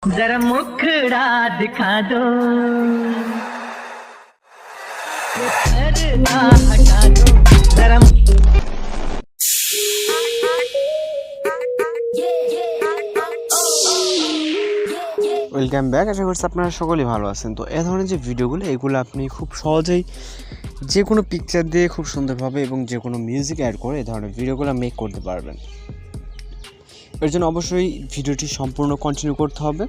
जरा मुखड़ा दिखा दो पर्दा हटा दो जरा ওয়েলকাম ব্যাক। আশা করছি আপনারা সকলেই ভালো আছেন। তো এই ধরনের যে ভিডিওগুলো এগুলো আপনি খুব সহজেই যে কোনো পিকচার দিয়ে খুব সুন্দরভাবে এবং যে কোনো মিউজিক অ্যাড করে এই ধরনের ভিডিওগুলো মেক করতে পারবেন। এর জন্য অবশ্যই ভিডিওটি সম্পূর্ণ কন্টিনিউ করতে হবে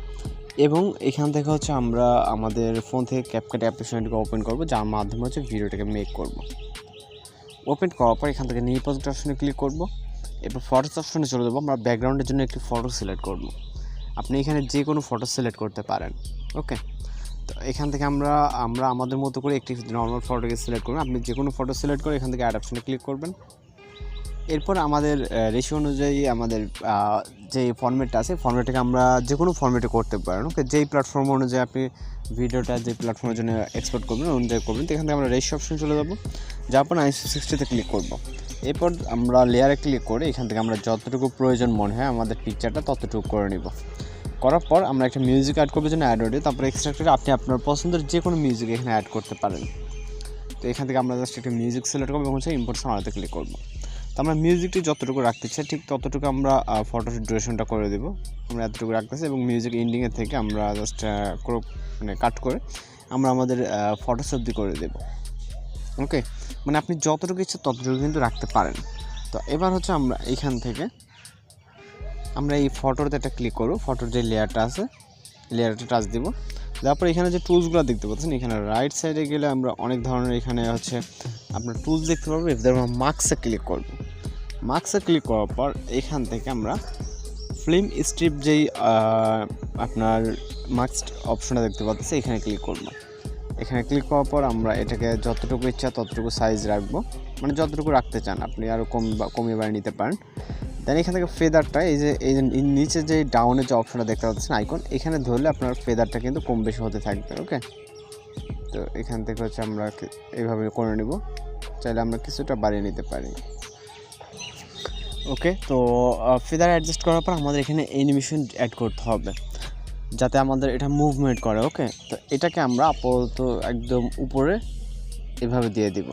এবং এখান থেকে হচ্ছে আমরা আমাদের ফোন থেকে ক্যাপকাট অ্যাপ্লিকেশনটিকে ওপেন করব, যার মাধ্যমে হচ্ছে ভিডিওটাকে মেক করব। ওপেন করার পর এখান থেকে নিউ প্রজেক্ট অপশনে ক্লিক করব। এরপর ফটোস অপশনে চলে যাবো। আমরা ব্যাকগ্রাউন্ডের জন্য একটি ফটো সিলেক্ট করব। আপনি এখানে যে কোনো ফটো সিলেক্ট করতে পারেন। ওকে, তো এখান থেকে আমরা আমাদের মতো করে একটি নর্মাল ফটোকে সিলেক্ট করবেন। আপনি যে কোনো ফটো সিলেক্ট করে এখান থেকে অ্যাড অপশনে ক্লিক করবেন। এরপর আমাদের রেশিও অনুযায়ী আমাদের যে ফরম্যাটটা আছে ফরম্যাটটাকে আমরা যে কোনো ফরম্যাটে করতে পারেন। ওকে, যেই প্ল্যাটফর্ম অনুযায়ী আপনি ভিডিওটা যে প্ল্যাটফর্মের জন্য এক্সপোর্ট করবেন অনুযায়ী করবেন। তো এখান থেকে আমরা রেশিও অপশন চলে যাবো, যাওয়ার পর 960-তে ক্লিক করব। এরপর আমরা লেয়ারে ক্লিক করে এখান থেকে আমরা যতটুকু প্রয়োজন মনে হয় আমাদের পিকচারটা ততটুকু করে নিব। করার পর আমরা একটা মিউজিক অ্যাড করবো জন্য অ্যাড অডিও, তারপরে এক্সট্রাক্টরে আপনি আপনার পছন্দের যে কোনো মিউজিক এখানে অ্যাড করতে পারেন। তো এখান থেকে আমরা জাস্ট একটা মিউজিক সিলেক্ট করবো এবং হচ্ছে ইম্পোর্ট সাউন্ডে ক্লিক করবো। তো আমরা মিউজিকটি যতটুকু রাখতে চাই ঠিক ততটুকু আমরা ফটোর ডিউরেশনটা করে দেবো। আমরা এতটুকু রাখতেছি এবং মিউজিক এন্ডিংয়ের থেকে আমরা জাস্ট মানে কাট করে আমরা আমাদের ফটো অবধি করে দেবো। ওকে, মানে আপনি যতটুকু ইচ্ছে ততটুকু কিন্তু রাখতে পারেন। তো এবার হচ্ছে আমরা এইখান থেকে আমরা এই ফটোতে একটা ক্লিক করব। ফটোর যে লেয়ারটা আছে লেয়ারটা টাচ দিব। তারপর এখানে যে টুলসগুলো দেখতে পাচ্ছেন এখানে রাইট সাইডে গেলে আমরা অনেক ধরনের এখানে হচ্ছে আপনার টুলস দেখতে পারবো। এবার আমরা মার্কসে ক্লিক করব। মার্কসে ক্লিক করার পর এখান থেকে আমরা ফিল্ম স্ট্রিপ যেই আপনার মার্কস অপশনটা দেখতে পাচ্ছি এখানে ক্লিক করব। এখানে ক্লিক করার পর আমরা এটাকে যতটুকু ইচ্ছা ততটুকু সাইজ রাখবো, মানে যতটুকু রাখতে চান আপনি আরও কমিয়ে বাড়িয়ে নিতে পারেন। দেন এখান থেকে ফেদারটা এই যে নিচে যে ডাউনের যে অপশনটা দেখতে পাচ্ছেন আইকন, এখানে ধরলে আপনার ফেদারটা কিন্তু কম বেশি হতে থাকবে। ওকে, তো এখান থেকে হচ্ছে আমরা এইভাবে করে নেব, চাইলে আমরা কিছুটা বাড়িয়ে নিতে পারি। ওকে, তো ফেদার অ্যাডজাস্ট করার পর আমাদের এখানে অ্যানিমেশন অ্যাড করতে হবে যাতে আমাদের এটা মুভমেন্ট করে। ওকে, তো এটাকে আমরা আপাতত একদম উপরে এভাবে দিয়ে দিব।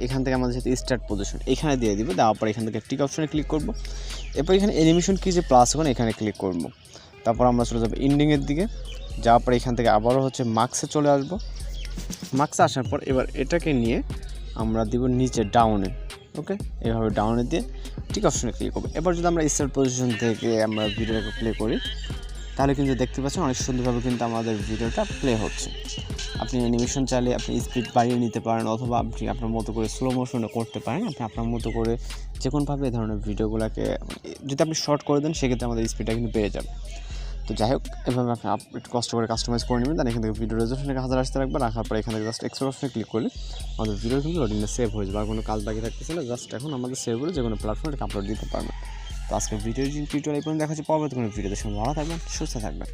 এখান থেকে আমাদের সাথে স্টার্ট পজিশন এখানে দিয়ে দিব। দেওয়ার পর এখান থেকে টিক অপশনে ক্লিক করব। এরপর এখানে অ্যানিমেশন কি যে প্লাস এখন এখানে ক্লিক করব। তারপর আমরা চলে যাবো এন্ডিংয়ের দিকে। যাওয়ার পর এখান থেকে আবারও হচ্ছে মার্কসে চলে আসবো। মার্কসে আসার পর এবার এটাকে নিয়ে আমরা দিব নিচে ডাউনে। ওকে, এভাবে ডাউনে দিয়ে টিক অপশনে ক্লিক করবো। এবার যদি আমরা স্টার্ট পজিশন থেকে আমরা ভিডিওটাকে প্লে করি তাহলে কিন্তু দেখতে পাচ্ছেন অনেক সুন্দরভাবে কিন্তু আমাদের ভিডিওটা প্লে হচ্ছে। আপনি অ্যানিমেশন চাইলে আপনি স্পিড বাড়িয়ে নিতে পারেন অথবা আপনি আপনার মতো করে স্লো মোশনে করতে পারেন। আপনি আপনার মতো করে যে কোনোভাবে এই ধরনের ভিডিওগুলোকে যদি আপনি শর্ট করে দেন সেক্ষেত্রে আমাদের স্পিডটা কিন্তু বেড়ে যাবে। তো যাই হোক, এভাবে আপনি একটু কষ্ট করে কাস্টমাইজ করে নেবেন। তাহলে এখান থেকে ভিডিও রেজলিউশনকে 1000 আসতে রাখবেন। রাখার পর এখান থেকে জাস্ট এক্সপোর্ট অপশনে ক্লিক করলে আমাদের ভিডিও কিন্তু লোডিংয়ে সেভ হয়ে যাবে। আর কোনো কাজ বাকি থাকতেছে না, জাস্ট এখন আমাদের সেভ করে যে কোনো প্ল্যাটফর্মে আপলোড দিতে পারবেন। তো আজকে ভিডিও টিউটোরিয়াল এই পর্যন্ত দেখা হচ্ছে পরবর্তী কোনো ভিডিওতে। সবাই ভালো থাকবেন, সুস্থ থাকবেন।